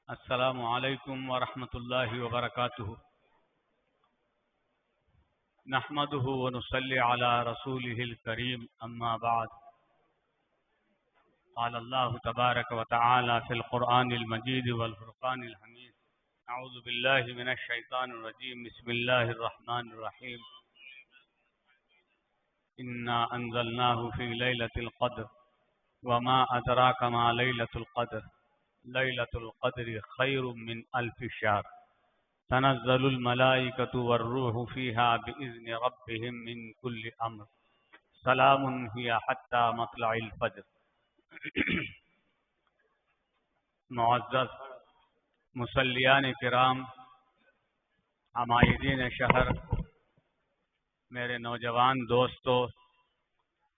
السلام علیکم ورحمۃ اللہ وبرکاتہ. نحمده ونصلي على رسوله الكريم اما بعد. قال الله تبارك وتعالى في القرآن المجيد والفرقان الحميد. اعوذ بالله من الشيطان الرجيم. بسم الله الرحمن الرحيم. انا انزلناه في ليلة القدر وما ادراك ما ليلة القدر. ليلة القدر خير من 1000 شهر. تنزل الملائكة والروح فيها بإذن ربهم من كل أمر. سلام هي حتى مطلع الفجر. معزز مصلیان کرام، عمائدین شہر، میرے نوجوان دوستوں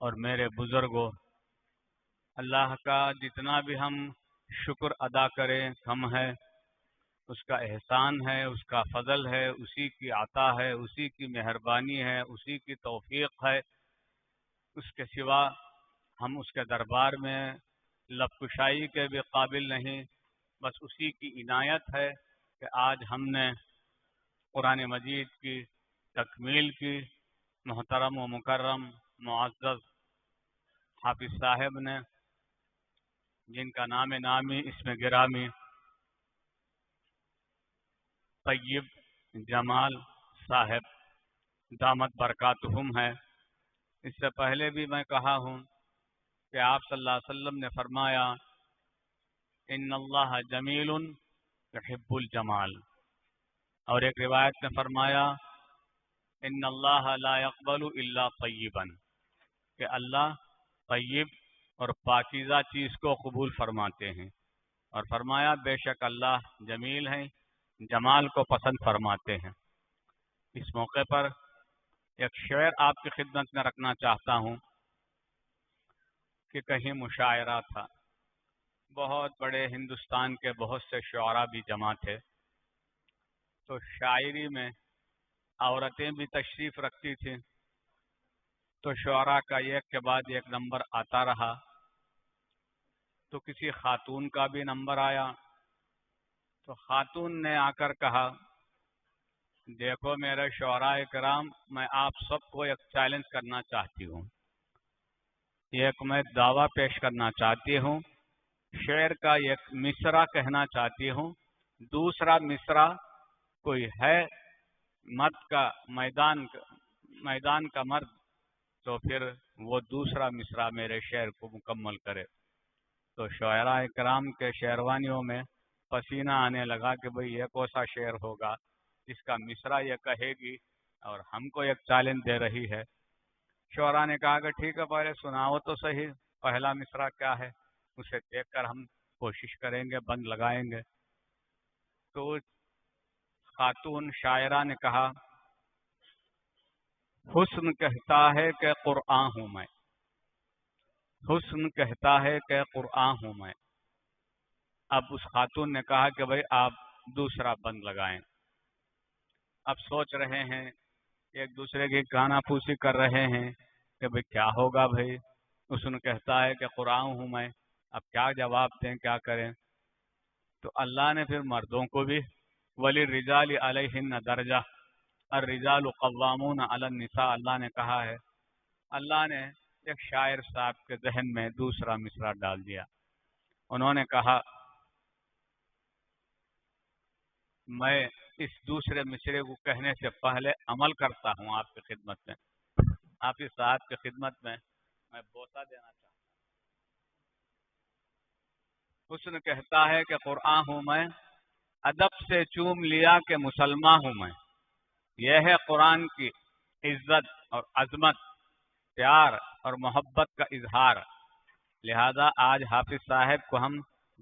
اور میرے بزرگوں، اللہ کا جتنا بھی ہم شکر ادا کریں کم ہے. اس کا احسان ہے، اس کا فضل ہے، اسی کی عطا ہے، اسی کی مہربانی ہے، اسی کی توفیق ہے. اس کے سوا ہم اس کے دربار میں لب کشائی کے بھی قابل نہیں. بس اسی کی عنایت ہے کہ آج ہم نے قرآن مجید کی تکمیل کی. محترم و مکرم معزز حافظ صاحب نے، جن کا نام نامی اسم گرامی طیب جمال صاحب دامت برکاتہم ہے. اس سے پہلے بھی میں کہا ہوں کہ آپ صلی اللہ علیہ وسلم نے فرمایا ان اللہ جمیل یحب الجمال، اور ایک روایت میں فرمایا ان اللہ لا يقبل الا طیبا، کہ اللہ طیب اور پاکیزہ چیز کو قبول فرماتے ہیں. اور فرمایا بے شک اللہ جمیل ہیں، جمال کو پسند فرماتے ہیں. اس موقع پر ایک شعر آپ کی خدمت میں رکھنا چاہتا ہوں کہ کہیں مشاعرہ تھا. بہت بڑے ہندوستان کے بہت سے شعراء بھی جمع تھے، تو شاعری میں عورتیں بھی تشریف رکھتی تھیں. تو شعراء کا ایک کے بعد ایک نمبر آتا رہا. تو کسی خاتون کا بھی نمبر آیا. تو خاتون نے آ کر کہا دیکھو میرے شعراء کرام، میں آپ سب کو ایک چیلنج کرنا چاہتی ہوں. ایک میں دعویٰ پیش کرنا چاہتی ہوں، شعر کا ایک مصرع کہنا چاہتی ہوں. دوسرا مصرع کوئی ہے مرد کا میدان کا مرد، تو پھر وہ دوسرا مصرع میرے شعر کو مکمل کرے. تو شعراء کرام کے شعروانیوں میں پسینہ آنے لگا کہ بھئی یہ کوسا شعر ہوگا جس کا مصرع یہ کہے گی اور ہم کو ایک چیلنج دے رہی ہے. شعراء نے کہا کہ ٹھیک ہے، پہلے سناؤ تو صحیح پہلا مصرع کیا ہے، اسے دیکھ کر ہم کوشش کریں گے، بند لگائیں گے. تو خاتون شاعرہ نے کہا حسن کہتا ہے کہ قرآن ہوں میں، حسن کہتا ہے کہ قرآن ہوں میں. اب اس خاتون نے کہا کہ بھئی آپ دوسرا بند لگائیں. اب سوچ رہے ہیں، ایک دوسرے کی گانا پوسی کر رہے ہیں کہ بھئی کیا ہوگا. بھئی حسن کہتا ہے کہ قرآن ہوں میں، اب کیا جواب دیں، کیا کریں. تو اللہ نے پھر مردوں کو بھی وَلِلرِّجَالِ عَلَيْهِنَّ دَرْجَةٌ الرِّجَالُ قَوَّامُونَ عَلَى النِّسَاءِ، اللہ نے کہا ہے. اللہ نے ایک شاعر صاحب کے ذہن میں دوسرا مصرع ڈال دیا. انہوں نے کہا میں اس دوسرے مصرے کو کہنے سے پہلے عمل کرتا ہوں آپ کی خدمت میں. آپ اس صاحب کی خدمت میں بوسہ دینا چاہتا ہوں. حسن کہتا ہے کہ قرآن ہوں میں، ادب سے چوم لیا کہ مسلمان ہوں میں. یہ ہے قرآن کی عزت اور عظمت، پیار اور محبت کا اظہار. لہذا آج حافظ صاحب کو ہم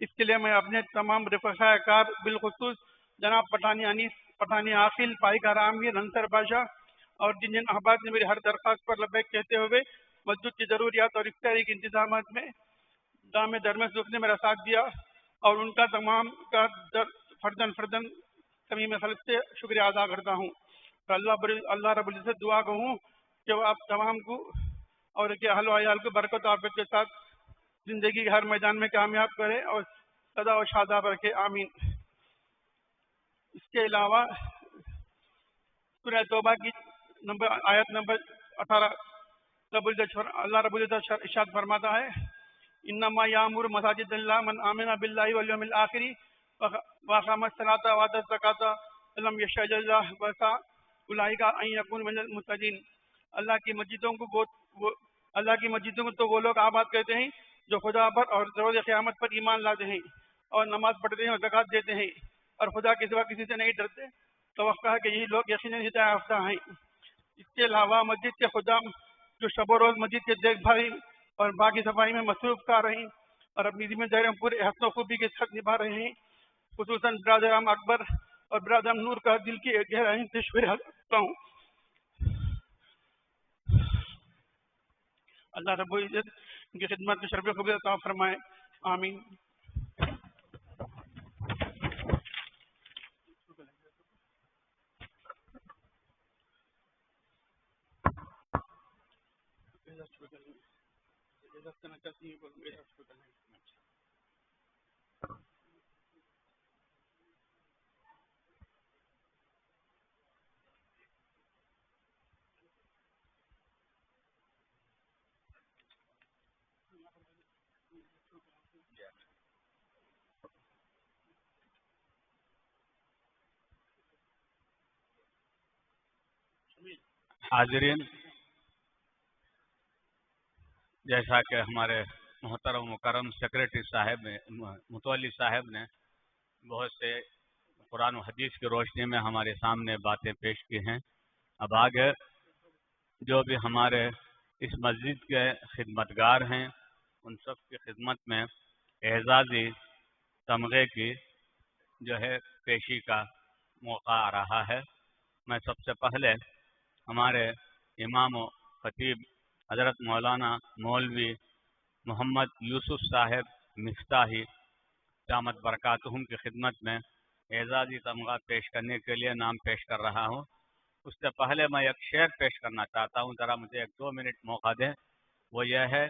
اس کے لیے میں اپنے تمام رفقائے کار بالخصوص جناب پٹھانی عاقل، پائیکار عامر، انصر بادشاہ اور جن احباب نے میری ہر درخواست پر لبیک کہتے ہوئے مسجد کی ضروریات اور افطاری کے انتظامات میں دام درمس دوست نے میرا ساتھ دیا، اور ان کا تمام کا فردن تمیم خلق سے شکریہ ادا کرتا ہوں۔ تو اللہ رب العزت دعا کہوں کہ وہ آپ تمام کو اور کے اہل و عیال کو برکت و عافیت کے ساتھ زندگی کے ہر میدان میں کامیاب کرے اور سدا و شاداب رکھے، آمین۔ اس کے علاوہ سورہ توبہ کی آیت نمبر 18 اللہ رب العزت ارشاد فرماتا ہے، انما یامر مساجد اللہ من آمن باللہ والیوم الآخر واقام الصلاۃ وآتى الزکاۃ ولم یخش الا اللہ اولئک ان یکونوا من المہتدین۔ اللہ کی مسجدوں کو تو وہ لوگ آباد کرتے ہیں جو خدا پر اور روز قیامت پر ایمان لاتے ہیں اور نماز پڑھتے ہیں اور زکوٰۃ دیتے ہیں اور خدا کے سوا کسی سے نہیں ڈرتے، توقع ہے کہ یہی لوگ یقیناً ہدایت یافتہ ہیں۔ اس کے علاوہ مسجد کے خدام جو شب و روز مسجد کے دیکھ بھائی اور باقی صفائی میں مصروف کر رہے ہیں اور اپنی ذمہ داریاں پورے حسن و خوبی کے ساتھ نبھا رہے ہیں، خصوصاً برادر اکبر اور برادر نور کا دل کی گہرائی سے شکریہ کرتا ہوں۔ اللہ رب العزت ان کی خدمت میں شرف قبول عطا فرمائے، آمین۔ حاضرین، جیسا کہ ہمارے محترم مکرم سیکریٹری صاحب نے متولی صاحب نے بہت سے قرآن و حدیث کی روشنی میں ہمارے سامنے باتیں پیش کی ہیں، اب آگے جو بھی ہمارے اس مسجد کے خدمتگار ہیں ان سب کی خدمت میں اعزازی تمغے کی جو ہے پیشی کا موقع آ رہا ہے۔ میں سب سے پہلے ہمارے امام و خطیب حضرت مولانا مولوی محمد یوسف صاحب مفتاحی دامت برکاتہم کی خدمت میں اعزازی تمغہ پیش کرنے کے لیے نام پیش کر رہا ہوں۔ اس سے پہلے میں ایک شعر پیش کرنا چاہتا ہوں، ذرا مجھے 1-2 منٹ موقع دیں۔ وہ یہ ہے،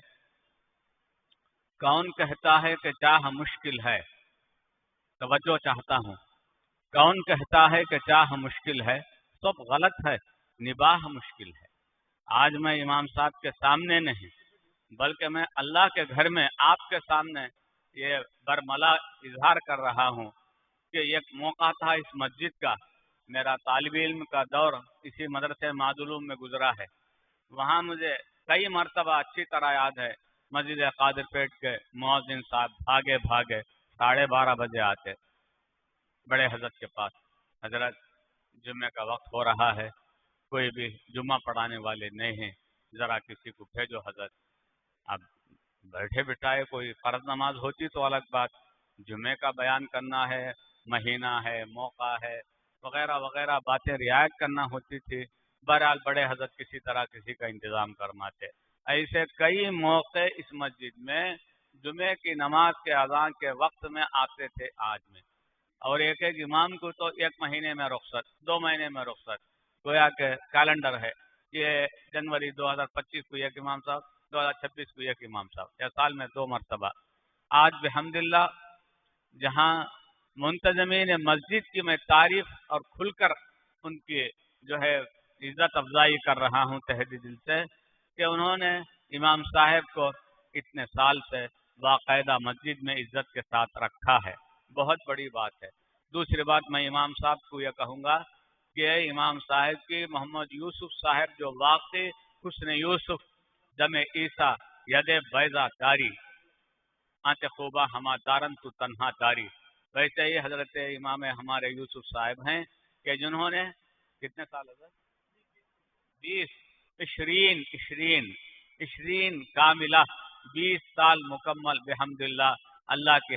کون کہتا ہے کہ چاہ مشکل ہے، توجہ چاہتا ہوں، کون کہتا ہے کہ چاہ مشکل ہے، سب غلط ہے، نباہ مشکل ہے۔ آج میں امام صاحب کے سامنے نہیں بلکہ میں اللہ کے گھر میں آپ کے سامنے یہ برملا اظہار کر رہا ہوں کہ ایک موقع تھا اس مسجد کا، میرا طالب علم کا دور اسی مدرسے معدلوم میں گزرا ہے۔ وہاں مجھے کئی مرتبہ اچھی طرح یاد ہے، مسجد قادر پیٹ کے مؤذن صاحب بھاگے 12:30 بجے آتے بڑے حضرت کے پاس، حضرت جمعے کا وقت ہو رہا ہے، کوئی بھی جمعہ پڑھانے والے نہیں ہیں، ذرا کسی کو بھیجو حضرت۔ اب بیٹھے بٹھائے کوئی فرض نماز ہوتی تو الگ بات، جمعے کا بیان کرنا ہے، مہینہ ہے، موقع ہے، وغیرہ وغیرہ باتیں رعایت کرنا ہوتی تھی۔ بہرحال بڑے حضرت کسی طرح کسی کا انتظام کرواتے۔ ایسے کئی موقع اس مسجد میں جمعے کی نماز کے اذان کے وقت میں آتے تھے آج میں، اور ایک امام کو تو 1 مہینے میں رخصت، 2 مہینے میں رخصت، گویا کہ کیلنڈر ہے، یہ جنوری 2025 کو ایک امام صاحب، 2026 کو ایک امام صاحب، یا سال میں 2 مرتبہ۔ آج بحمداللہ جہاں منتظمین مسجد کی میں تعریف اور کھل کر ان کی جو ہے عزت افزائی کر رہا ہوں تہ دل سے کہ انہوں نے امام صاحب کو اتنے سال سے باقاعدہ مسجد میں عزت کے ساتھ رکھا ہے، بہت بڑی بات ہے۔ دوسری بات میں امام صاحب کو یہ کہوں گا کہ امام صاحب کی محمد یوسف صاحب جو واقعی حسن یوسف دم عیسیٰ ید بیضا داری آنت خوبہ ہما دارن تو تنہا داری، ویسے ہی حضرت امام ہمارے یوسف صاحب ہیں کہ جنہوں نے کتنے سال حضرت 20 کاملہ 20 سال مکمل بحمداللہ اللہ کی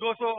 200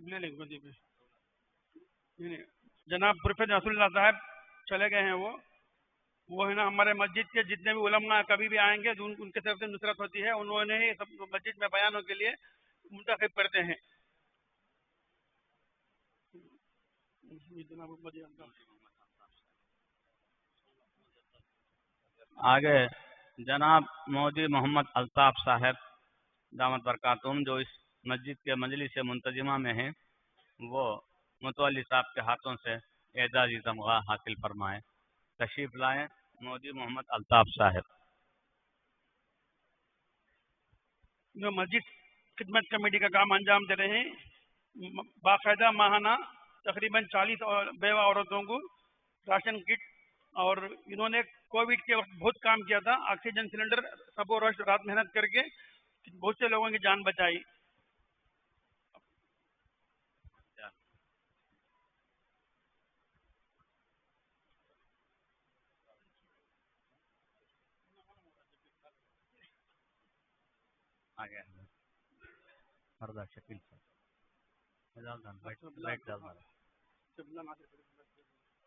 لے لیں گے جی جناب پروفیسر رسول اللہ صاحب چلے گئے ہیں وہ ہے نا ہمارے مسجد کے جتنے بھی علماء کبھی بھی آئیں گے ان کی طرف سے نصرت ہوتی ہے انہوں نے ہی سب مسجد میں بیانوں کے لیے منتخب کرتے ہیں. آگے جناب مودی محمد الطاف صاحب دامت برکاتہم جو اس مسجد کے مجلس منتظمہ میں ہیں وہ متولی صاحب کے ہاتھوں سے اعزازی تمغہ حاصل فرمائیں. تشریف لائیں مودی محمد الطاف صاحب. جو مسجد خدمت کمیٹی کا کام انجام دے رہے ہیں باقاعدہ ماہانہ تقریباً 40 بیوہ عورتوں کو راشن کٹ اور انہوں نے کووڈ کے وقت بہت کام کیا تھا. آکسیجن سلنڈر سب رات محنت کر کے بہت سے لوگوں کی جان بچائی.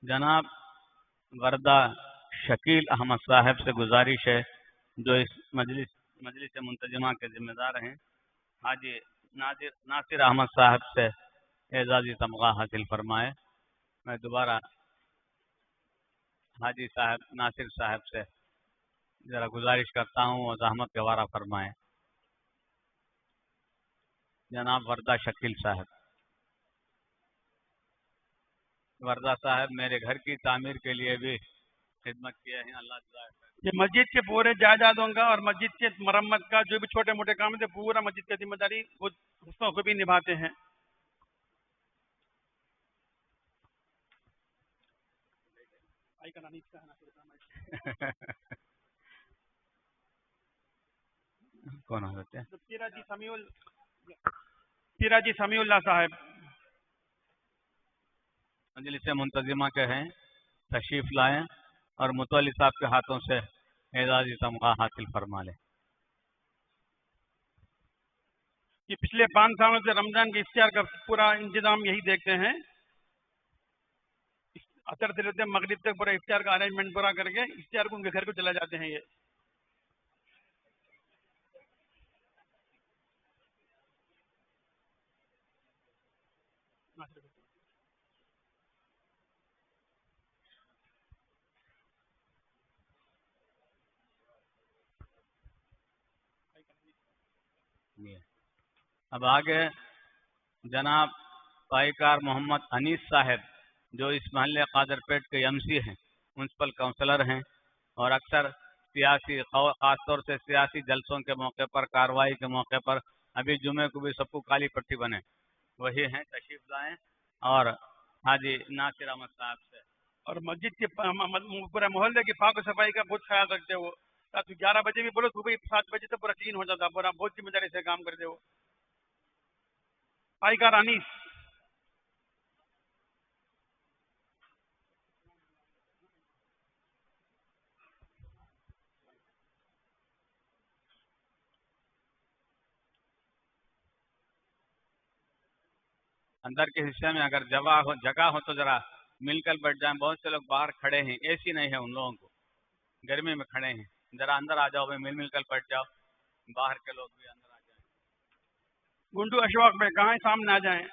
جناب وردہ شکیل احمد صاحب سے گزارش ہے جو اس مجلس منتظمہ کے ذمہ دار ہیں حاجی ناصر احمد صاحب سے اعزازی تمغہ حاصل فرمائے. میں دوبارہ حاجی صاحب ناصر صاحب سے ذرا گزارش کرتا ہوں اور زحمت کے وارہ فرمائیں. جناب وردہ شکیل صاحب. وردہ صاحب میرے گھر کی تعمیر کے لیے بھی خدمت کیے ہیں. اللہ جزائے خیر. یہ مسجد کے پورے جائیدادوں کا اور مسجد کے مرمت کا جو بھی چھوٹے موٹے کام تھے پورا مسجد کی ذمہ داری حسن کو بھی نبھاتے ہیں. کون ہو سکتے ہیں؟ پیرا جی سمیع اللہ صاحب مجلس منتظمہ کے ہیں تشریف لائیں اور متولی صاحب کے ہاتھوں سے اعزازی تمغہ حاصل فرما لیں. یہ پچھلے 5 سالوں سے رمضان کے افطار کا پورا انتظام یہی دیکھتے ہیں. اثر سے لیتے مغرب تک پورا افطار کا ارینجمنٹ پورا کر کے افطار کو ان کے گھر کو چلا جاتے ہیں. یہ اب آگے جناب پائیکار محمد انیس صاحب جو اس محلے قادر پیٹ کے MC ہیں میونسپل کونسلر ہیں اور اکثر سیاسی خاص طور سے سیاسی جلسوں کے موقع پر کارروائی کے موقع پر ابھی جمعے کو بھی سب کو کالی پٹی بنے وہی ہیں. تشریف لائیں اور حاجی ناصر احمد صاحب سے اور مسجد کے پورے محلے کی پاک و صفائی کا بہت خیال رکھتے. وہ رات 11 بجے بھی بولو صبح 7 بجے تک پورا کلین ہو جاتا. پورا بہت ذمہ داری سے کام کرتے. وہ پائیکار انیس اندر کے حصے میں اگر جگہ ہو تو ذرا مل کر بیٹھ جائیں. بہت سے لوگ باہر کھڑے ہیں AC نہیں ہے ان لوگوں کو گرمی میں کھڑے ہیں. ذرا اندر آ جاؤ بھائی مل کر بیٹھ جاؤ. باہر کے لوگ بھی اندر آ جائیں. گنڈو اشواق میں کہاں سامنے آ جائیں.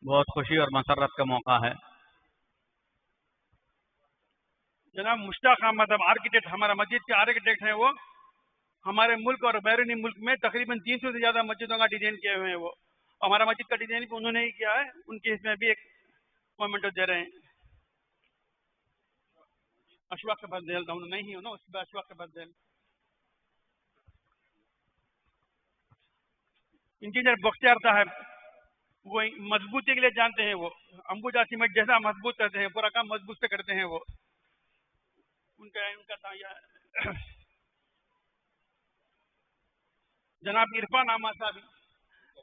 بہت خوشی اور مسرت کا موقع ہے. جناب مشتاق احمد آرکیٹیکٹ ہمارا مسجد کے آرکیٹیکٹ ہیں. وہ ہمارے ملک اور بیرونی ملک میں تقریباً 300 سے زیادہ مسجدوں کا ڈیزائن کیے ہوئے ہیں. وہ ہمارا مسجد کا ڈیزائن بھی انہوں نے ہی کیا ہے. ان کے اس میں بھی ایک مومنٹ دے رہے ہیں. اشواق کے بعد دہل نہیں ہو نا اس کے اشواق کے بعد دہل انجینئر بختیار صاحب وہ مضبوطی کے لیے جانتے ہیں. وہ امبوجا سیمنٹ جیسا مضبوط کرتے ہیں. پورا کام مضبوط سے کرتے ہیں. وہ ان کا جناب عرفان احمد صاحب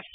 SK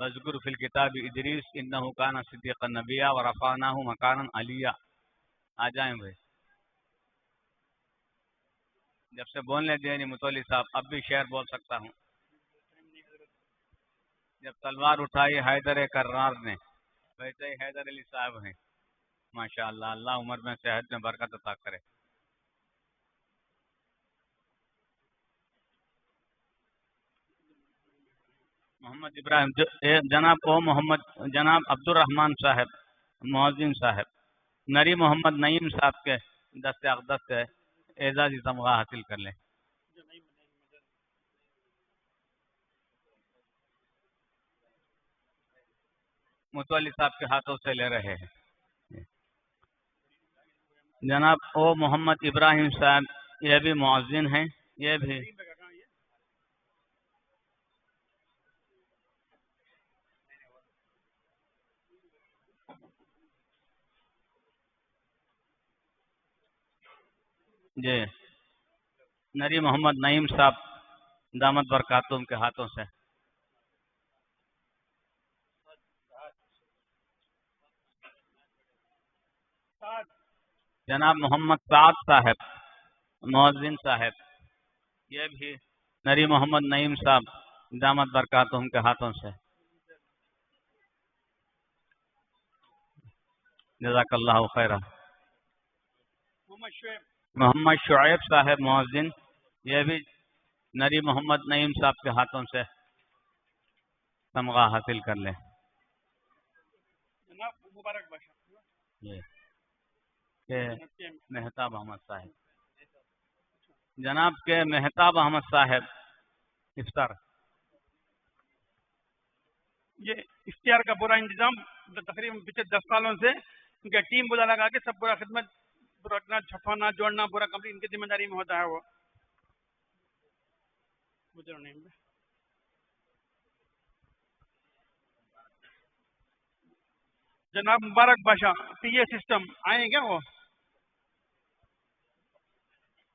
وذکر فی الکتاب ادریس انہ کان صدیقا نبیا ورفعناہ مکانا علیا. آ جائیں بھائی. جب سے بولنے دیں نہیں متولی صاحب، اب بھی شعر بول سکتا ہوں. جب تلوار اٹھائی حیدر کرار نے، ویسے ہی حیدر علی صاحب ہیں. ماشاء اللہ، اللہ عمر میں صحت میں برکت عطا کرے. محمد ابراہیم جناب او محمد جناب عبد الرحمان صاحب مؤذن صاحب نری محمد نعیم صاحب کے دست اقدس سے اعزازی تمغہ حاصل کر لیں. متولی صاحب کے ہاتھوں سے لے رہے ہیں. جناب او محمد ابراہیم صاحب یہ بھی مؤذن ہیں. یہ بھی جی نری محمد نعیم صاحب دامت برکاتہم کے ہاتھوں سے. جناب محمد سعد صاحب مؤذن صاحب یہ بھی نری محمد نعیم صاحب دامت برکاتہم کے ہاتھوں سے. جزاک اللہ خیرہ. محمد شعیب صاحب مؤذن یہ بھی نری محمد نعیم صاحب کے ہاتھوں سے تمغہ حاصل کر لیں. مبارک باشا مہتاب احمد صاحب جناب کے مہتاب احمد صاحب افطار. یہ اختیار کا پورا انتظام تقریباً پچھلے 10 سالوں سے ان کا ٹیم بلا لگا کے سب پورا خدمت پورا رکھنا چھپانا جوڑنا پورا کمپلیٹ ان کی ذمہ داری میں ہوتا ہے. وہ جناب مبارک باشا پی اے سسٹم آئیں کیا وہ؟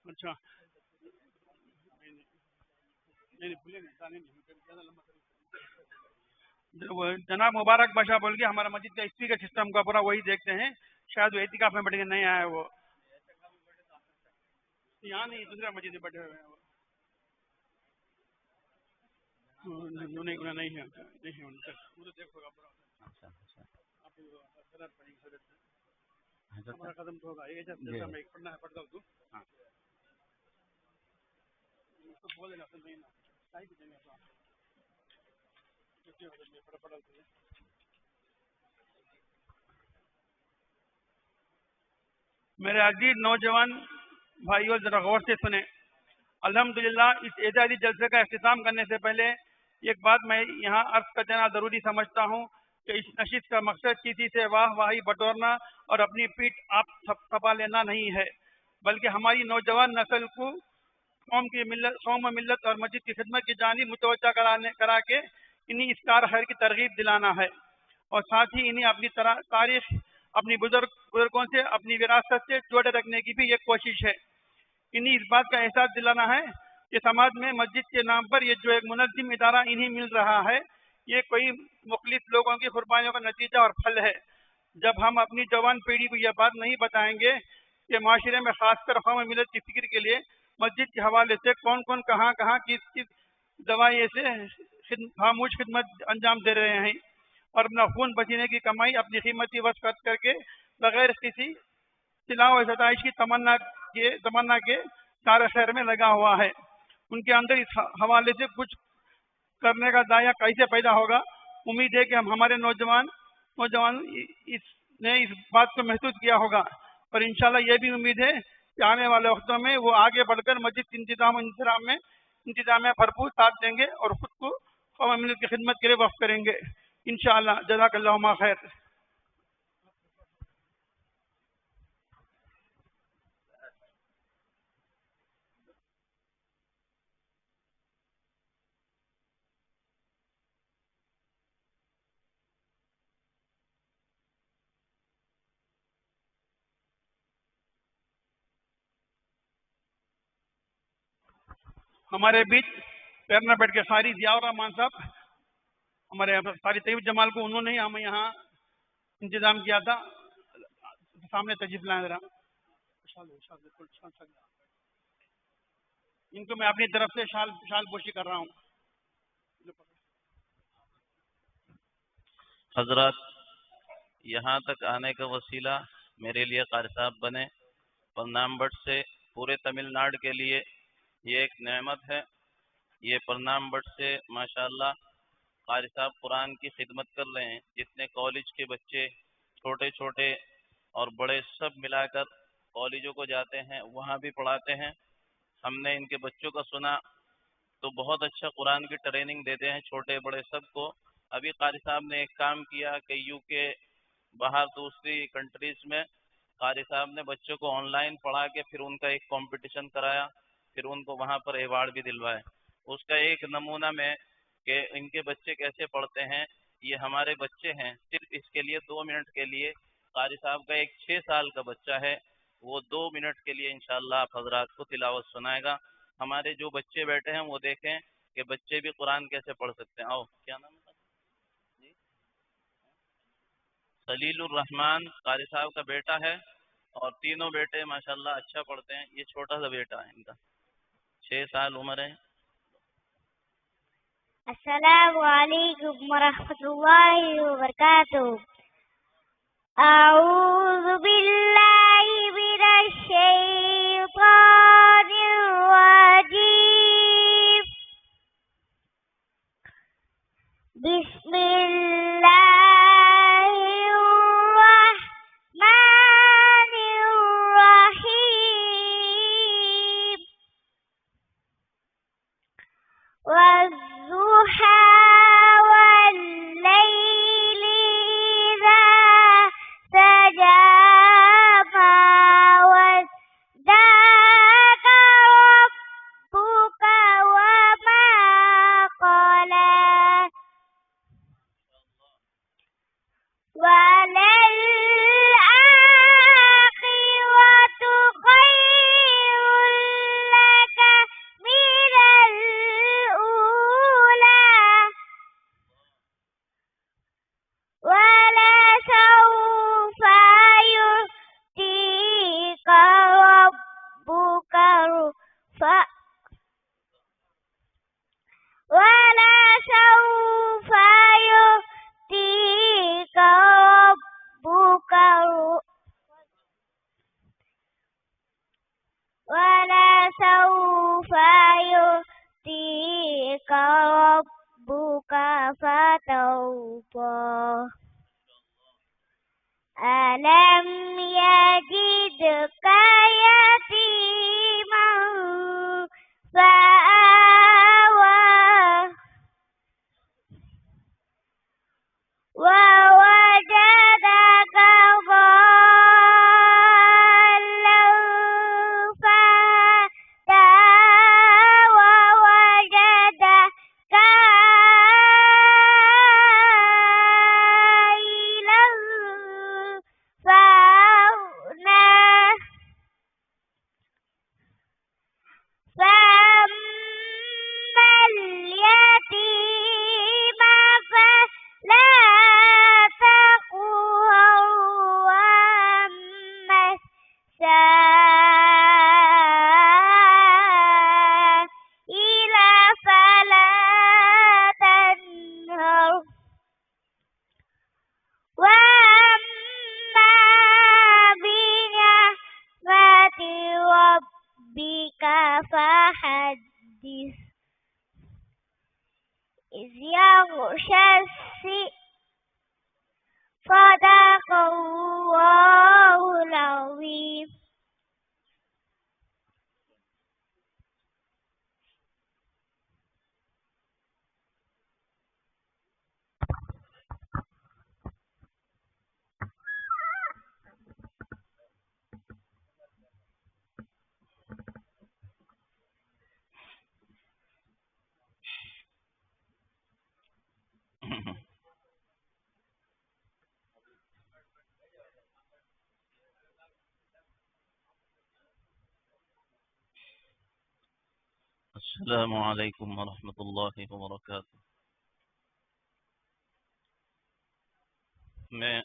اچھا جناب مبارک باشا بول کے ہمارا مسجد کا اسپیکر سسٹم کا پورا وہی دیکھتے ہیں. شاید وہ اعتکاف میں بیٹھ کے نہیں آیا. وہ یہاں نہیں دوسرا مسجد میں بیٹھے ہوئے ہیں. قدم تو ہوگا ایک پڑھنا ہے پڑھتا ہوں تو بول دینا میرے عزیز نوجوان بھائیوں ذرا غور سے سنیں. الحمدللہ اس اعزازی جلسے کا اختتام کرنے سے پہلے ایک بات میں یہاں عرض کر دینا ضروری سمجھتا ہوں کہ اس نشست کا مقصد کسی سے واہ واہی بٹورنا اور اپنی پیٹھ آپ تھپا لینا نہیں ہے، بلکہ ہماری نوجوان نسل کو قوم ملت اور مسجد کی خدمت کی جانب متوجہ کرا کے انہیں اس کار خیر کی ترغیب دلانا ہے، اور ساتھ ہی انہیں اپنی تاریخ اپنی بزرگوں سے اپنی وراثت سے جوڑے رکھنے کی بھی ایک کوشش ہے. انہیں اس بات کا احساس دلانا ہے کہ سماج میں مسجد کے نام پر یہ جو ایک منظم ادارہ انہیں مل رہا ہے یہ کوئی مخلص لوگوں کی قربانیوں کا نتیجہ اور پھل ہے. جب ہم اپنی جوان پیڑھی کو یہ بات نہیں بتائیں گے کہ معاشرے میں خاص کر قوم ملت کی فکر کے لیے مسجد کے حوالے سے کون کون کہاں کس دوائی سے خاموش خدمت انجام دے رہے ہیں اور اپنا خون پسینے کی کمائی اپنی قیمتی وقت خرچ کر کے بغیر کسی صلاح و ستائش کی تمنا کے کار خیر میں لگا ہوا ہے، ان کے اندر اس حوالے سے کچھ کرنے کا دایا کیسے پیدا ہوگا؟ امید ہے کہ ہمارے نوجوان نے اس بات کو محسوس کیا ہوگا، اور انشاءاللہ یہ بھی امید ہے کہ آنے والے وقتوں میں وہ آگے بڑھ کر مسجد کے انتظام میں بھرپور ساتھ دیں گے اور خود کو قوم ملت کی خدمت کے لیے وقف کریں گے انشاءاللہ. جزاک اللہ ما خیر. ہمارے بیچ پیرنا بیٹھ کے خاری ضیاء الرحمان صاحب ہمارے ساری طیب جمال کو انہوں نے ہی ہمیں یہاں انتظام کیا تھا. سامنے تشریف لائیں ذرا. ان کو میں اپنی طرف سے شال پوشی کر رہا ہوں. حضرات، یہاں تک آنے کا وسیلہ میرے لیے قاری صاحب بنے. پرنام بٹ سے پورے تمل ناڈو کے لیے یہ ایک نعمت ہے. یہ پرنام بٹ سے ماشاءاللہ قاری صاحب قرآن کی خدمت کر رہے ہیں. جتنے کالج کے بچے چھوٹے چھوٹے اور بڑے سب ملا کر کالجوں کو جاتے ہیں، وہاں بھی پڑھاتے ہیں. ہم نے ان کے بچوں کا سنا تو بہت اچھا قرآن کی ٹریننگ دیتے ہیں چھوٹے بڑے سب کو. ابھی قاری صاحب نے ایک کام کیا کہ یو کے باہر دوسری کنٹریز میں قاری صاحب نے بچوں کو آن لائن پڑھا کے پھر ان کا ایک کمپٹیشن کرایا، پھر ان کو وہاں پر ایوارڈ بھی دلوائے. اس کا ایک نمونہ میں کہ ان کے بچے کیسے پڑھتے ہیں. یہ ہمارے بچے ہیں، صرف اس کے لیے 2 منٹ کے لیے قاری صاحب کا ایک 6 سال کا بچہ ہے، وہ 2 منٹ کے لیے انشاءاللہ آپ حضرات کو تلاوت سنائے گا. ہمارے جو بچے بیٹھے ہیں وہ دیکھیں کہ بچے بھی قرآن کیسے پڑھ سکتے ہیں. آؤ، کیا نام ہے جی؟ خلیل الرحمان قاری صاحب کا بیٹا ہے، اور تینوں بیٹے ماشاءاللہ اچھا پڑھتے ہیں. یہ چھوٹا سا بیٹا ہے ان کا، 6 سال عمر ہے. السلام علیکم ورحمۃ اللہ وبرکاتہ. اعوذ باللہ من الشیطان الرجیم. بسم اللہ الرحمن الرحیم. والضحى والليل إذا سجى ما ودعك ربك وما قلى وللآخرة خير لك من الأولى ولسوف يؤتيك ربك ولسوف يؤتيك ربك ولسوف يؤتيك ربك فترضى. ألم يجدك يتيما فآوى ووجدك ضالا فهدى ووجدك عائلا فأغنى. فأما اليتيم فلا تقهر وأما السائل فلا تنهر وأما بنعمة ربك فحدث. إذ يغشى صدق الله العظيم. السلام علیکم ورحمۃ اللہ وبرکاتہ. میں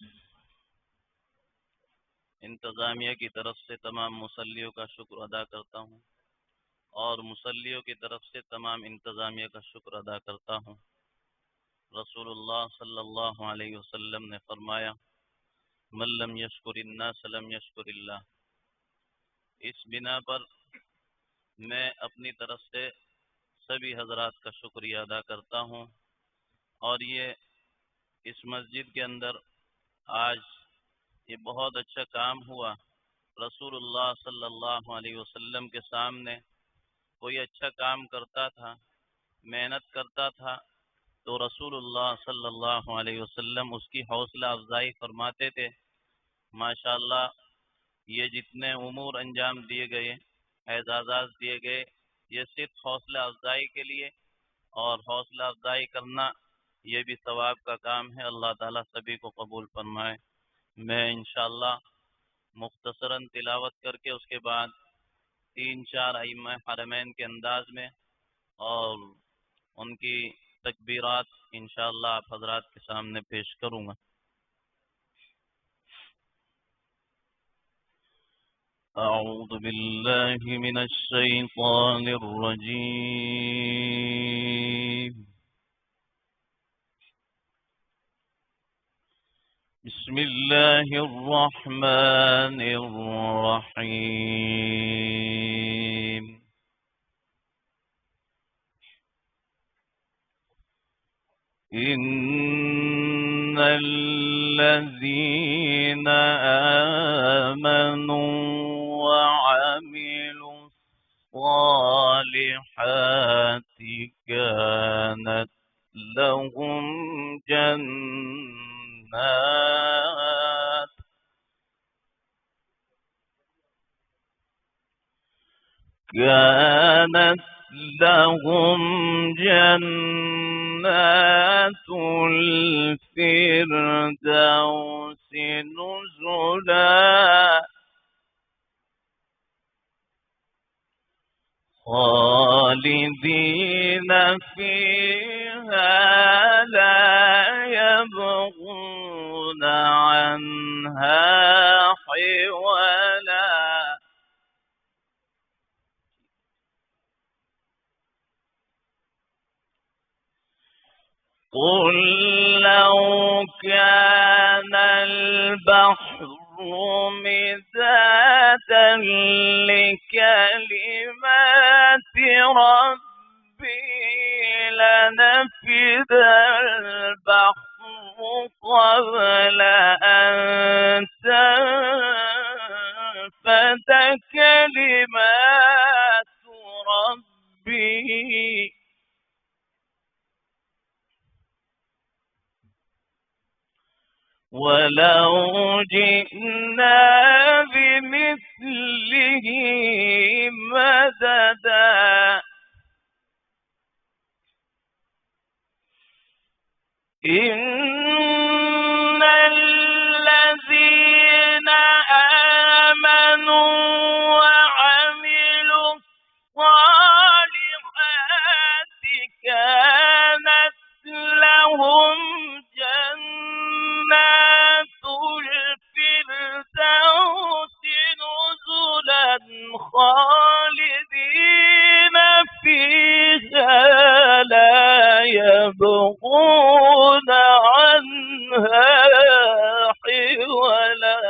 انتظامیہ کی طرف سے تمام مصلیوں کا شکر ادا کرتا ہوں اور مصلیوں کی طرف سے تمام انتظامیہ کا شکر ادا کرتا ہوں۔ رسول اللہ صلی اللہ علیہ وسلم نے فرمایا من لم یشکر الناس لم یشکر اللہ۔ اس بنا پر میں اپنی طرف سے سبھی حضرات کا شکریہ ادا کرتا ہوں، اور یہ اس مسجد کے اندر آج یہ بہت اچھا کام ہوا۔ رسول اللہ صلی اللہ علیہ وسلم کے سامنے کوئی اچھا کام کرتا تھا، محنت کرتا تھا، تو رسول اللہ صلی اللہ علیہ وسلم اس کی حوصلہ افزائی فرماتے تھے۔ ماشاءاللہ یہ جتنے امور انجام دیے گئے، اعزازات دیے گئے، یہ صرف حوصلہ افزائی کے لیے، اور حوصلہ افزائی کرنا یہ بھی ثواب کا کام ہے۔ اللہ تعالیٰ سبھی کو قبول فرمائے۔ میں انشاءاللہ مختصراً تلاوت کر کے اس کے بعد 3-4 ائمہ حرمین کے انداز میں اور ان کی تکبیرات انشاءاللہ آپ حضرات کے سامنے پیش کروں گا۔ اعوذ باللہ من الشیطان الرجیم، بسم اللہ الرحمن الرحیم۔ ان الذین آمنوا وعملوا الصالحات كانت لهم جنات الفردوس نزلا خالدين فيها لا يبغون عنها حولا۔ قل لو كان البحر مدادا لكلمات ربي لنفد البحر قبل أن تنفد كلمات ربي ولو جئنا بمثله مددا۔ إن الذين آمنوا وعملوا الصالحات كانت لهم جنات الفردوس نزلا خالدين فيها لا يبغون عنها حولا۔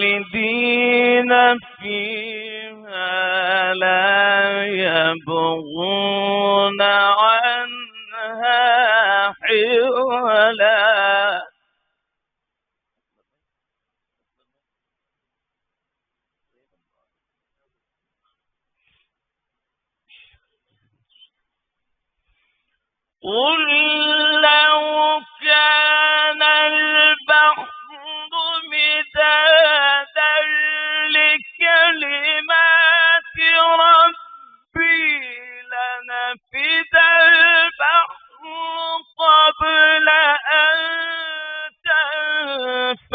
خالدين فيها لا يبغون عنها حولا۔ قل لو كان البحر مدادا لكلمات ربي لنفد البحر قبل أن تنفد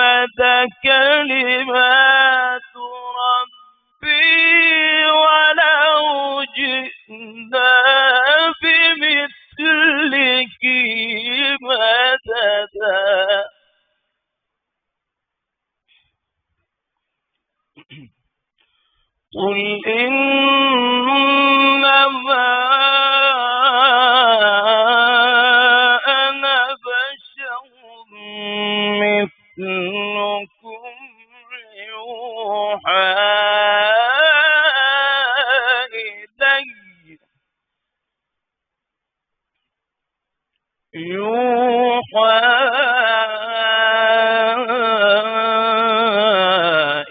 كلمات ربي ولو جئنا بمثله مددا. قل إنما أنا بشر مثلكم يوحى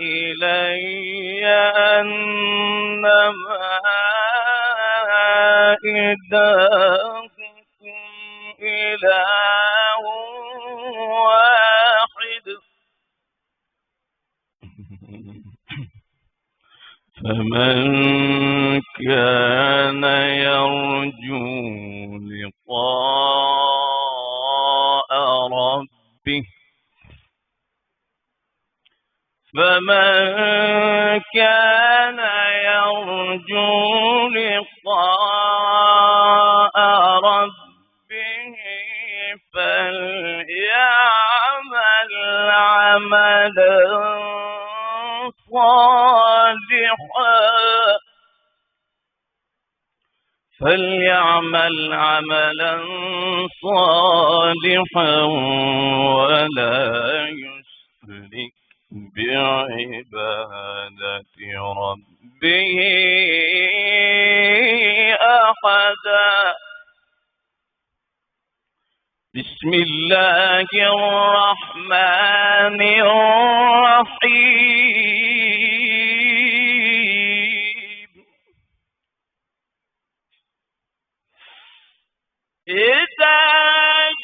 إلي أنما إلهكم إله واحد فمن كان يرجو لقاء ربه فليعمل عملا صالحا ولا يشرك بعبادة ربه أحدا. بسم الله الرحمن الرحيم. إذا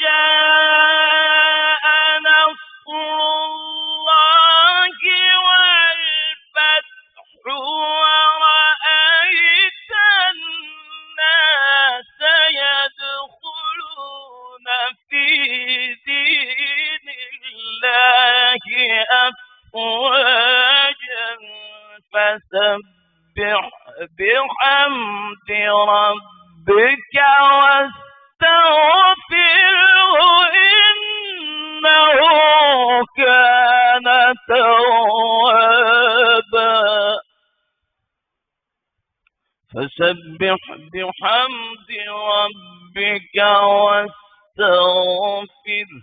جاء نصر الله والفتح ورأيت الناس يدخلون في دين الله أفواجا فسبح بحمد ربك واستغفره إنه كان توابا. فسبح بحمد ربك واستغفره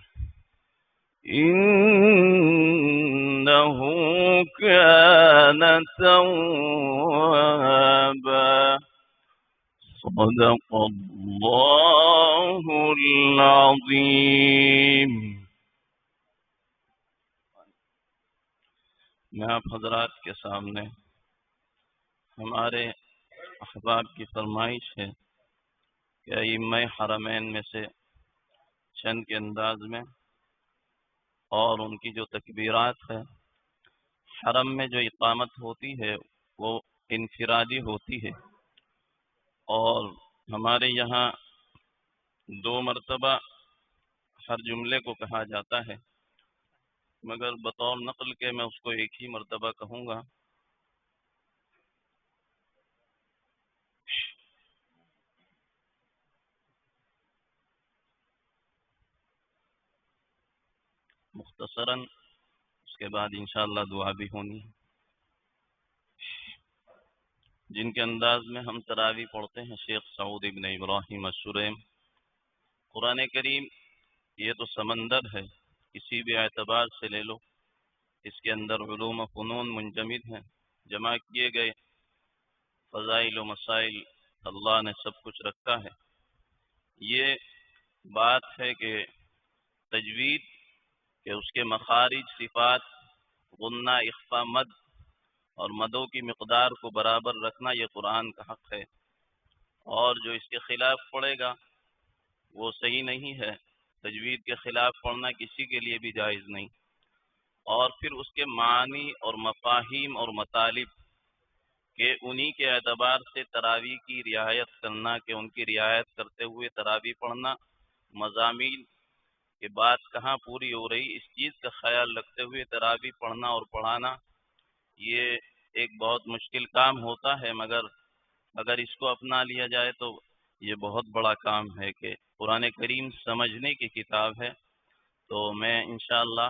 إنه كان توابا. صدق اللہ العظیم. میں آپ حضرات کے سامنے ہمارے احباب کی فرمائش ہے کہ ائمہ حرمین میں سے چند کے انداز میں اور ان کی جو تکبیرات ہے حرم میں جو اقامت ہوتی ہے وہ انفرادی ہوتی ہے اور ہمارے یہاں 2 مرتبہ ہر جملے کو کہا جاتا ہے مگر بطور نقل کے میں اس کو ایک ہی مرتبہ کہوں گا. مختصراً اس کے بعد انشاءاللہ دعا بھی ہونی ہے. جن کے انداز میں ہم تراویح پڑھتے ہیں شیخ سعود ابن ابراہیم الشریم. قرآن کریم یہ تو سمندر ہے کسی بھی اعتبار سے لے لو. اس کے اندر علوم و فنون منجمد ہیں جمع کیے گئے فضائل و مسائل اللہ نے سب کچھ رکھا ہے. یہ بات ہے کہ تجوید کہ اس کے مخارج صفات غنہ اخفا مد اور مدوں کی مقدار کو برابر رکھنا یہ قرآن کا حق ہے اور جو اس کے خلاف پڑھے گا وہ صحیح نہیں ہے. تجوید کے خلاف پڑھنا کسی کے لیے بھی جائز نہیں. اور پھر اس کے معنی اور مفاہیم اور مطالب کہ انہی کے اعتبار سے تراویح کی رعایت کرنا کہ ان کی رعایت کرتے ہوئے تراویح پڑھنا. مضامین کہ بات کہاں پوری ہو رہی، اس چیز کا خیال رکھتے ہوئے تراویح پڑھنا اور پڑھانا یہ ایک بہت مشکل کام ہوتا ہے، مگر اگر اس کو اپنا لیا جائے تو یہ بہت بڑا کام ہے کہ قرآن کریم سمجھنے کی کتاب ہے۔ تو میں انشاءاللہ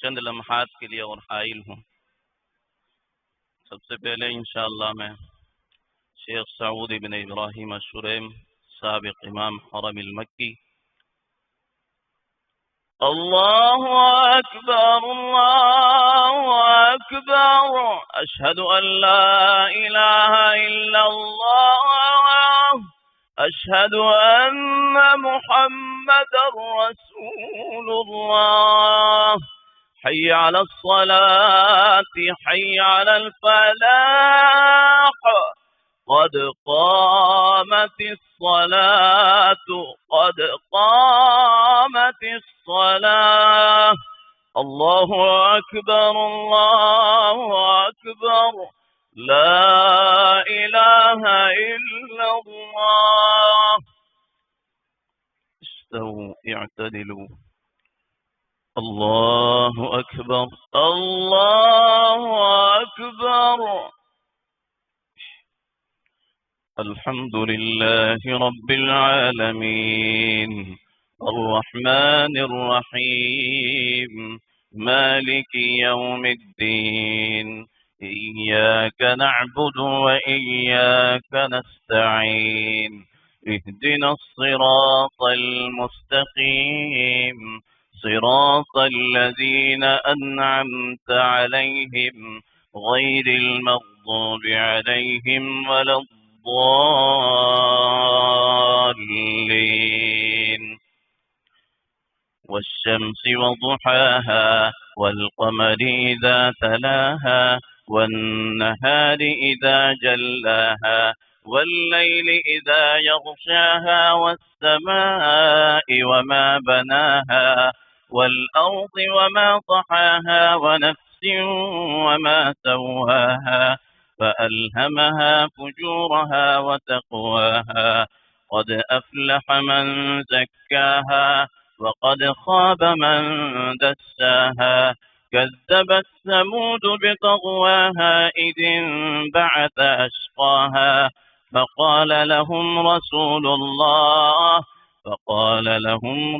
چند لمحات کے لیے اور حائل ہوں۔ سب سے پہلے انشاءاللہ میں شیخ سعود بن ابراہیم الشریم سابق امام حرم المکی اللہ اکبر اللہ اکبر اشہد ان لا الہ الا اللہ اشہد ان محمد رسول اللہ حی علی الصلاة حی علی الفلاح قد قامت الصلاة قد قامت الصلاة اللہ اکبر لا الہ الا اللہ استووا اعتدلوا اللہ اکبر الحمد للہ رب العالمین الرحمن الرحیم مالک یوم الدین ایاک نعبد وإیاک نستعین اهدنا الصراط المستقیم صراط الذين أنعمت عليهم غير المغضوب عليهم ولا الضالين والشمس وضحاها والقمر إذا تلاها والنهار إذا جلاها والليل إذا يغشاها والسماء وما بناها والأرض وما طحاها ونفس وما سواها فألهمها فجورها وتقواها قد أفلح من زكاها وقد خاب من دساها كذبت ثمود بطغواها إذ انبعث أشقاها فقال لهم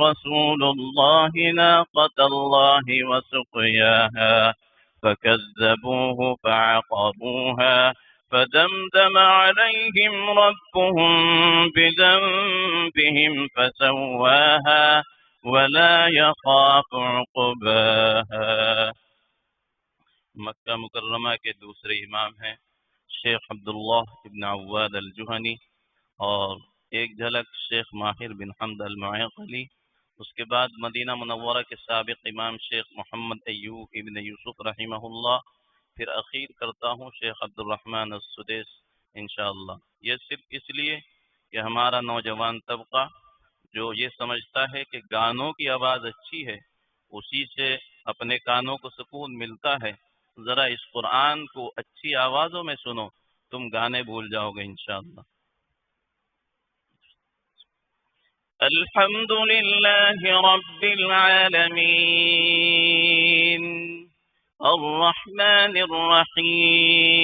رسول الله ناقة الله وسقياها فكذبوه فعقروها فدمدم عليهم ربهم بذنبهم فسواها ولا يخاف عقباها۔ مکہ مکرمہ کے دوسرے امام ہیں شیخ عبداللہ ابن عواد الجہنی، اور ایک جھلک شیخ ماہر بن حمد المعیقلی، اس کے بعد مدینہ منورہ کے سابق امام شیخ محمد ایوب ابن یوسف رحمہ اللہ، پھر اخیر کرتا ہوں شیخ عبد الرحمن السدیس انشاءاللہ۔ یہ صرف اس لیے کہ ہمارا نوجوان طبقہ جو یہ سمجھتا ہے کہ گانوں کی آواز اچھی ہے، اسی سے اپنے کانوں کو سکون ملتا ہے، ذرا اس قرآن کو اچھی آوازوں میں سنو، تم گانے بھول جاؤ گے انشاءاللہ۔ الحمد للہ رب العالمین الرحمن الرحیم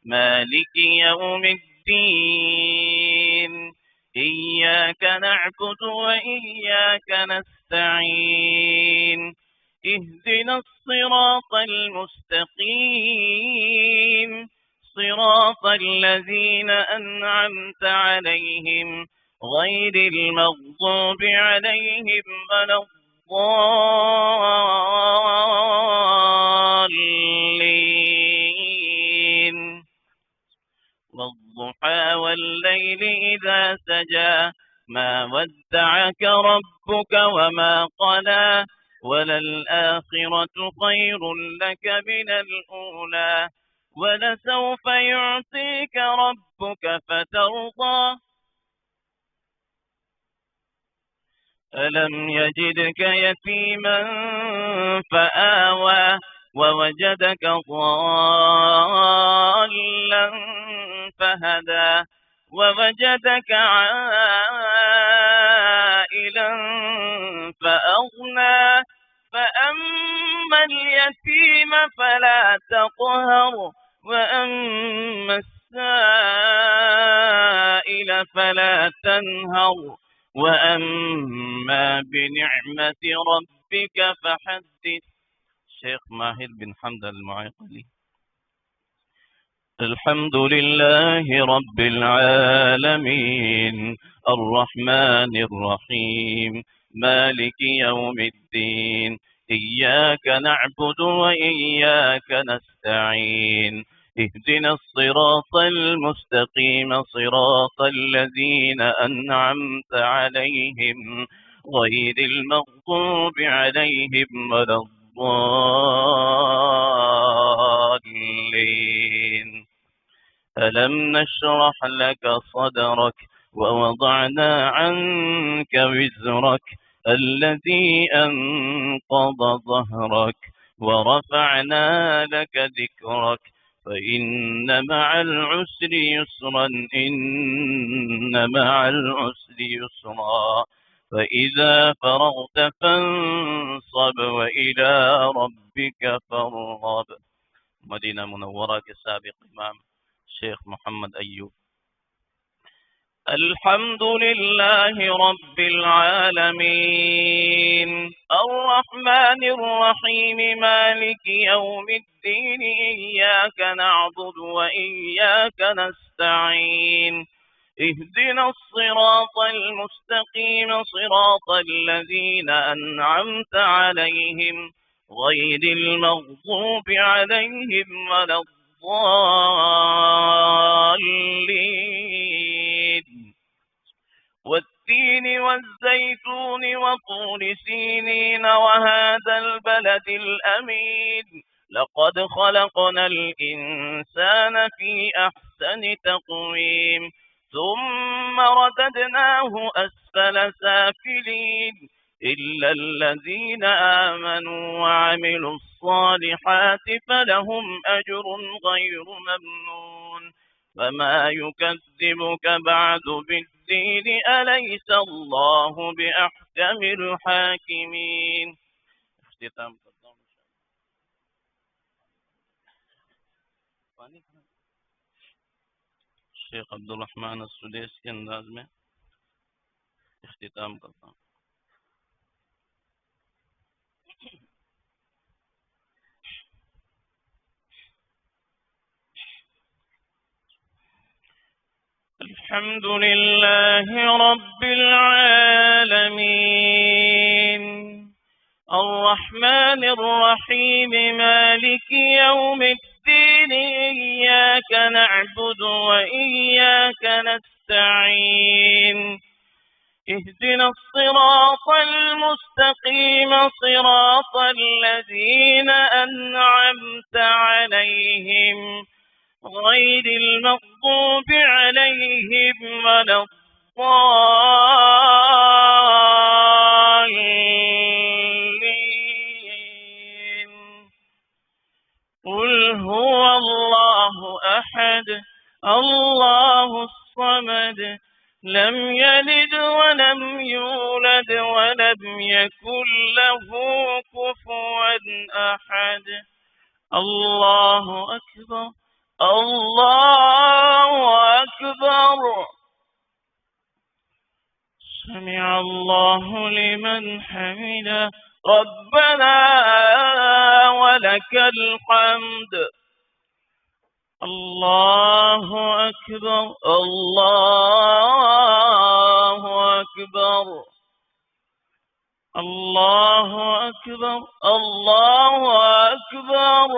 مالک یوم الدین ایاک نعبد وإیاک نستعین اهدنا الصراط المستقیم صراط الذین انعمت علیہم غیر المغضوب علیہم ولا الضالین والضحى والليل إذا سجى ما ودعك ربك وما قلى وللآخرة خير لك من الأولى ولسوف يعطيك ربك فترضى ألم يجدك يتيما فآوى ووجدك ضالا فهدى ووجدك عائلا سائلا فأغنى فأما اليتيم فلا تقهر وأما السائل فلا تنهر وأما بنعمة ربك فحدث. شيخ ماهر بن حمد المعيقلي. الحمد لله رب العالمين الرحمن الرحيم مالك يوم الدين إياك نعبد وإياك نستعين اهدنا الصراط المستقيم صراط الذين أنعمت عليهم غير المغضوب عليهم ولا الضالين. ألم نشرح لك صدرك ووضعنا عنك وزرك الذي أنقض ظهرك ورفعنا لك ذكرك فإن مع العسر يسرا إن مع العسر يسرا فإذا فرغت فانصب وإلى ربك فارغب. مدینہ منورہ کے سابق امام شیخ محمد ایوب. الحمد لله رب العالمين الرحمن الرحيم مالك يوم الدين إياك نعبد وإياك نستعين اهدنا الصراط المستقيم صراط الذين أنعمت عليهم غير المغضوب عليهم ولا الضالين. والتين والزيتون وطور سينين وهذا البلد الأمين لقد خلقنا الإنسان في أحسن تقويم ثم رددناه أسفل سافلين إلا الذين آمنوا وعملوا الصالحات فلهم أجر غير ممنون. فما يكذبك بعد بالدين أليس الله بأحكم الحاكمين. اختتام شیخ عبدالرحمن السدیس کے انداز میں اختتام کرتا ہوں. الحمد لله رب العالمين الرحمن الرحيم مالك يوم الدين إياك نعبد وإياك نستعين اهدنا الصراط المستقيم صراط الذين أنعمت عليهم غير المغضوب عليهم ولا الضالين. قل هو الله أحد الله الصمد لم يلد ولم يولد ولم يكن له كفوا أحد. الله أكبر الله أكبر. سمع الله لمن حمده ربنا ولك الحمد. الله أكبر الله أكبر الله أكبر الله أكبر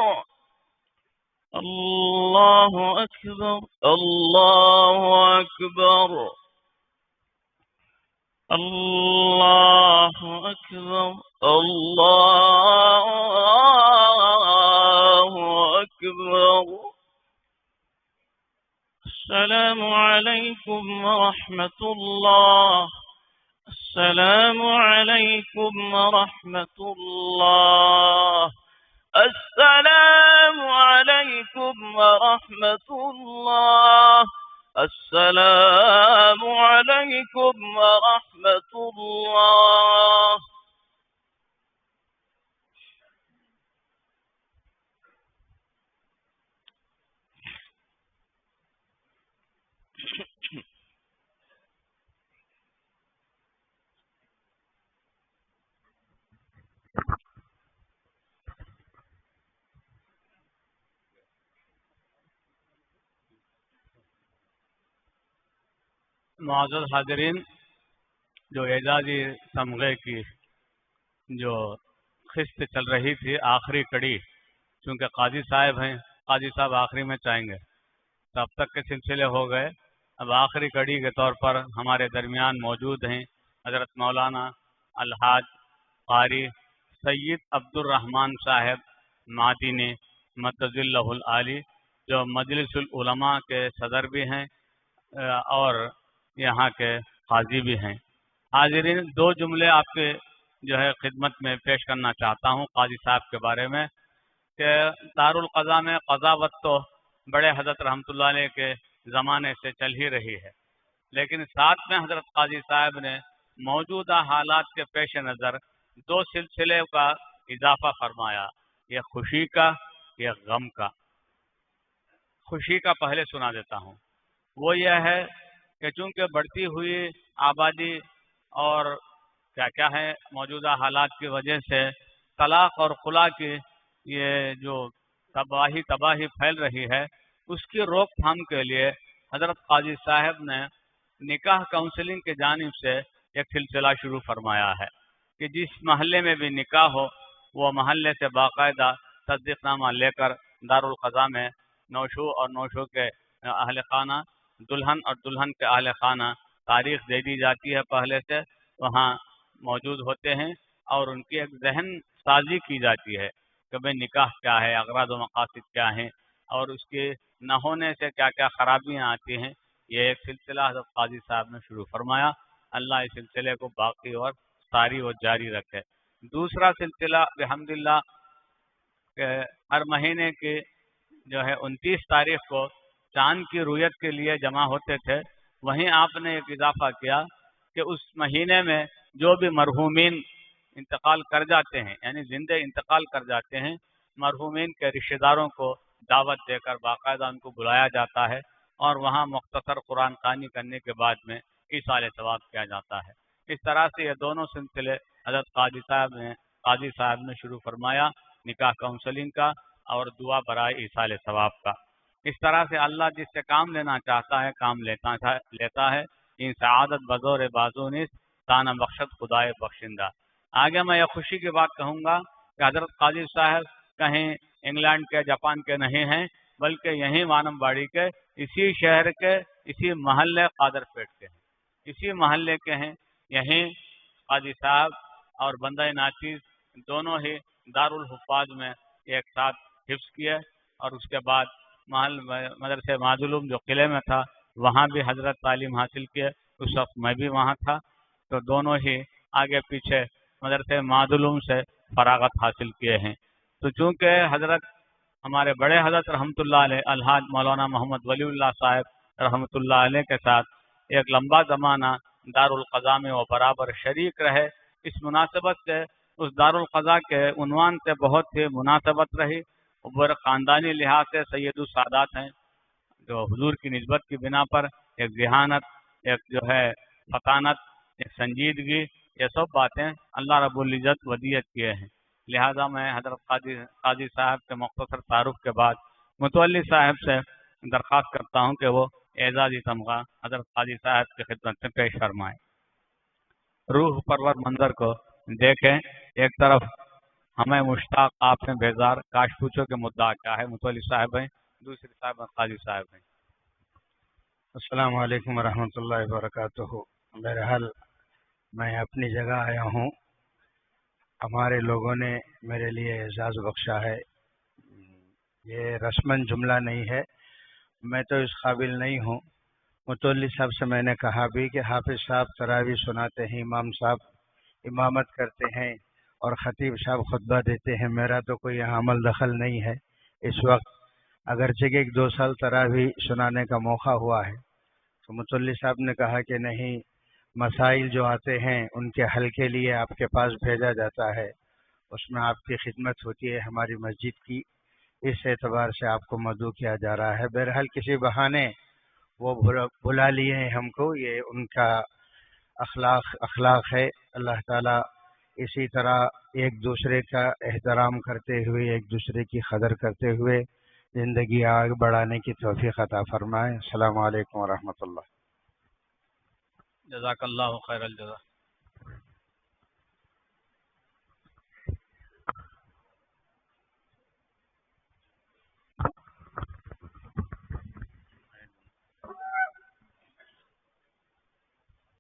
الله أكبر الله أكبر الله أكبر الله أكبر. السلام عليكم ورحمة الله. السلام عليكم ورحمة الله. السلام عليكم ورحمة الله. السلام علیکم ورحمۃ اللہ. معزز حاضرین، جو اعزازی تمغے کی جو قسط چل رہی تھی، آخری کڑی، چونکہ قاضی صاحب ہیں، قاضی صاحب آخری میں چاہیں گے، تو اب تک کے سلسلے ہو گئے. اب آخری کڑی کے طور پر ہمارے درمیان موجود ہیں حضرت مولانا الحاج قاری سید عبد الرحمن صاحب مادینی مدد اللہ العالی، جو مجلس العلماء کے صدر بھی ہیں اور یہاں کے قاضی بھی ہیں. حاضرین، دو جملے آپ کے جو ہے خدمت میں پیش کرنا چاہتا ہوں قاضی صاحب کے بارے میں، کہ دارالقضا میں قضاوت تو بڑے حضرت رحمۃ اللہ علیہ کے زمانے سے چل ہی رہی ہے، لیکن ساتھ میں حضرت قاضی صاحب نے موجودہ حالات کے پیش نظر دو سلسلے کا اضافہ فرمایا، یہ خوشی کا، یہ غم کا. خوشی کا پہلے سنا دیتا ہوں. وہ یہ ہے کہ چونکہ بڑھتی ہوئی آبادی اور کیا کیا ہے موجودہ حالات کی وجہ سے طلاق اور خلا کی یہ جو تباہی پھیل رہی ہے، اس کی روک تھام کے لیے حضرت قاضی صاحب نے نکاح کاؤنسلنگ کی جانب سے ایک سلسلہ شروع فرمایا ہے کہ جس محلے میں بھی نکاح ہو وہ محلے سے باقاعدہ تصدیق نامہ لے کر دارالقضا میں نوشو اور نوشو کے اہل خانہ، دلہن اور دلہن کے اہل خانہ تاریخ دے دی جاتی ہے، پہلے سے وہاں موجود ہوتے ہیں اور ان کی ایک ذہن سازی کی جاتی ہے کہ بھئی نکاح کیا ہے، اغراض و مقاصد کیا ہیں اور اس کے نہ ہونے سے کیا کیا خرابیاں آتی ہیں. یہ ایک سلسلہ حضرت قاضی صاحب نے شروع فرمایا. اللہ اس سلسلے کو باقی اور ساری و جاری رکھے. دوسرا سلسلہ الحمدللہ کہ ہر مہینے کی جو ہے 29 تاریخ کو چاند کی رویت کے لیے جمع ہوتے تھے. وہیں آپ نے ایک اضافہ کیا کہ اس مہینے میں جو بھی مرحومین انتقال کر جاتے ہیں، یعنی زندے انتقال کر جاتے ہیں، مرحومین کے رشتہ داروں کو دعوت دے کر باقاعدہ ان کو بلایا جاتا ہے اور وہاں مختصر قرآن خوانی کرنے کے بعد میں ایصال ثواب کیا جاتا ہے. اس طرح سے یہ دونوں سلسلے حضرت قاضی صاحب نے شروع فرمایا، نکاح کاؤنسلنگ کا اور دعا برائے ایصال ثواب کا. اس طرح سے اللہ جس سے کام لینا چاہتا ہے کام لیتا ہے. ان سعادت بزور بازونس تانا بخشت خدائے بخشندہ. آگے میں یہ خوشی کی بات کہوں گا کہ حضرت قاضی صاحب کہیں انگلینڈ کے، جاپان کے نہیں ہیں، بلکہ یہیں وانم باڑی کے اسی شہر کے، اسی محلے قادر پیٹ کے ہیں، اسی محلے کے ہیں. یہیں قاضی صاحب اور بندہ ناچیز دونوں ہی دارالحفاظ میں ایک ساتھ حفظ کیے اور اس کے بعد مدرسہ معظلوم جو قلعے میں تھا وہاں بھی حضرت تعلیم حاصل کیے. اس وقت میں بھی وہاں تھا، تو دونوں ہی آگے پیچھے مدرسہ معظلوم سے فراغت حاصل کیے ہیں. تو چونکہ حضرت ہمارے بڑے حضرت رحمۃ اللہ علیہ الحاج مولانا محمد ولی اللہ صاحب رحمۃ اللہ علیہ کے ساتھ ایک لمبا زمانہ دارالقضا میں وہ برابر شریک رہے، اس مناسبت سے اس دارالقضا کے عنوان سے بہت ہی مناسبت رہی. اوپر خاندانی لحاظ سے سید السادات ہیں، جو حضور کی نسبت کی بنا پر ایک ذہانت، ایک جو ہے فطانت، ایک سنجیدگی، یہ سب باتیں اللہ رب العزت ودیت کیے ہیں. لہذا میں حضرت قاضی صاحب کے مختصر تعارف کے بعد متولی صاحب سے درخواست کرتا ہوں کہ وہ اعزازی تمغہ حضرت قاضی صاحب کی خدمت میں پیش فرمائیں. روح پرور منظر کو دیکھیں، ایک طرف ہمیں مشتاق، آپ سے بیزار، کاش پوچھو کہ مدعا کیا ہے. متولی صاحب ہیں، دوسری صاحب قاضی صاحب ہیں. السلام علیکم ورحمۃ اللہ وبرکاتہ. بہرحال میں اپنی جگہ آیا ہوں. ہمارے لوگوں نے میرے لیے اعزاز بخشا ہے. یہ رسماً جملہ نہیں ہے، میں تو اس قابل نہیں ہوں. متولی صاحب سے میں نے کہا بھی کہ حافظ صاحب تراویح سناتے ہیں، امام صاحب امامت کرتے ہیں اور خطیب صاحب خطبہ دیتے ہیں، میرا تو کوئی یہاں عمل دخل نہیں ہے اس وقت. اگرچہ کہ 1-2 سال تراویح سنانے کا موقع ہوا ہے، تو متولی صاحب نے کہا کہ نہیں، مسائل جو آتے ہیں ان کے حل کے لیے آپ کے پاس بھیجا جاتا ہے، اس میں آپ کی خدمت ہوتی ہے ہماری مسجد کی، اس اعتبار سے آپ کو مدعو کیا جا رہا ہے۔ بہرحال کسی بہانے وہ بلا لیے ہیں ہم کو، یہ ان کا اخلاق ہے۔ اللہ تعالیٰ اسی طرح ایک دوسرے کا احترام کرتے ہوئے، ایک دوسرے کی قدر کرتے ہوئے زندگی آگے بڑھانے کی توفیق عطا فرمائے۔ السلام علیکم ورحمۃ اللہ۔ جزاک اللہ خیر الجزا۔